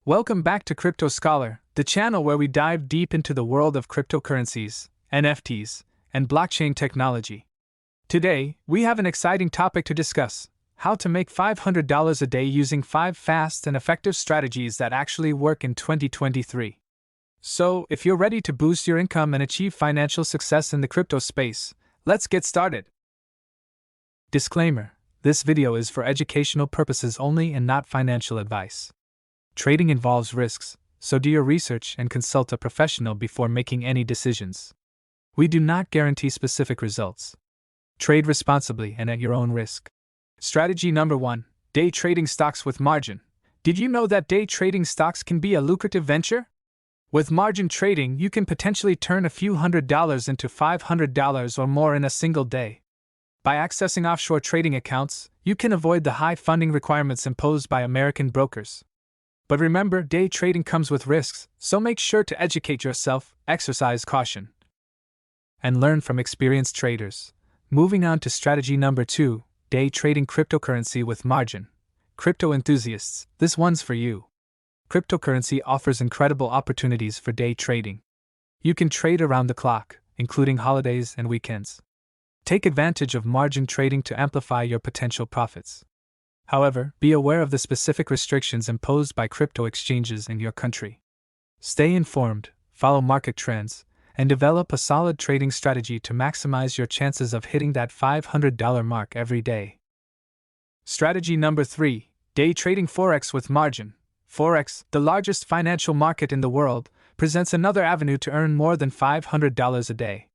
Welcome back to Crypto Scholar, the channel where we dive deep into the world of cryptocurrencies, NFTs, and blockchain technology. Today, we have an exciting topic to discuss: how to make $500 a day using 5 fast and effective strategies that actually work in 2023. So, if you're ready to boost your income and achieve financial success in the crypto space, let's get started. Disclaimer: this video is for educational purposes only and not financial advice. Trading involves risks, so do your research and consult a professional before making any decisions. We do not guarantee specific results. Trade responsibly and at your own risk. Strategy number 1: day trading stocks with margin. Did you know that day trading stocks can be a lucrative venture? With margin trading, you can potentially turn a few $100s into $500 or more in a single day. By accessing offshore trading accounts, you can avoid the high funding requirements imposed by American brokers. But remember, day trading comes with risks, so make sure to educate yourself, exercise caution, and learn from experienced traders. Moving on to strategy number 2, day trading cryptocurrency with margin. Crypto enthusiasts, this one's for you. Cryptocurrency offers incredible opportunities for day trading. You can trade around the clock, including holidays and weekends. Take advantage of margin trading to amplify your potential profits. However, be aware of the specific restrictions imposed by crypto exchanges in your country. Stay informed, follow market trends, and develop a solid trading strategy to maximize your chances of hitting that $500 mark every day. Strategy number 3: day trading Forex with margin. Forex, the largest financial market in the world, presents another avenue to earn more than $500 a day.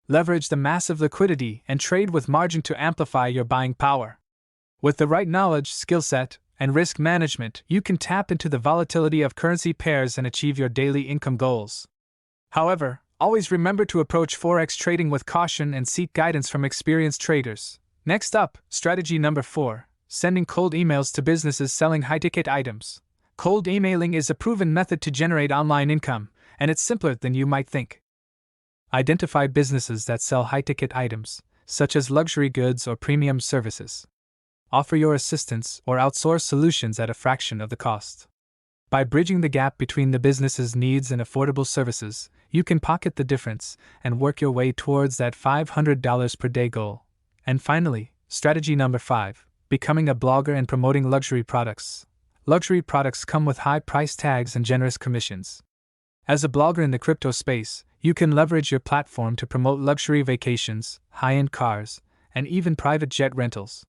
Leverage the massive liquidity and trade with margin to amplify your buying power. With the right knowledge, skill set, and risk management, you can tap into the volatility of currency pairs and achieve your daily income goals. However, always remember to approach Forex trading with caution and seek guidance from experienced traders. Next up, strategy number 4: sending cold emails to businesses selling high-ticket items. Cold emailing is a proven method to generate online income, and it's simpler than you might think. Identify businesses that sell high-ticket items, such as luxury goods or premium services. Offer your assistance or outsource solutions at a fraction of the cost. By bridging the gap between the business's needs and affordable services, you can pocket the difference and work your way towards that $500 per day goal. And finally, strategy number 5: becoming a blogger and promoting luxury products. Luxury products come with high price tags and generous commissions. As a blogger in the crypto space, you can leverage your platform to promote luxury vacations, high-end cars, and even private jet rentals.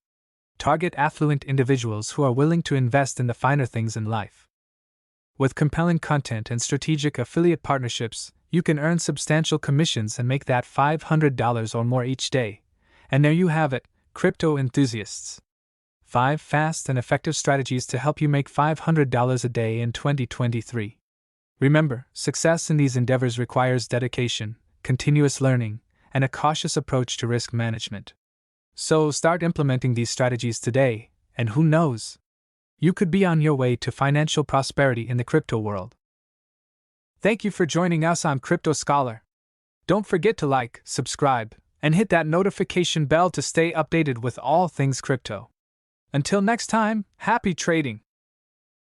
Target affluent individuals who are willing to invest in the finer things in life. With compelling content and strategic affiliate partnerships, you can earn substantial commissions and make that $500 or more each day. And there you have it, crypto enthusiasts. 5 fast and effective strategies to help you make $500 a day in 2023. Remember, success in these endeavors requires dedication, continuous learning, and a cautious approach to risk management. So start implementing these strategies today, and who knows? You could be on your way to financial prosperity in the crypto world. Thank you for joining us on Crypto Scholar. Don't forget to like, subscribe, and hit that notification bell to stay updated with all things crypto. Until next time, happy trading!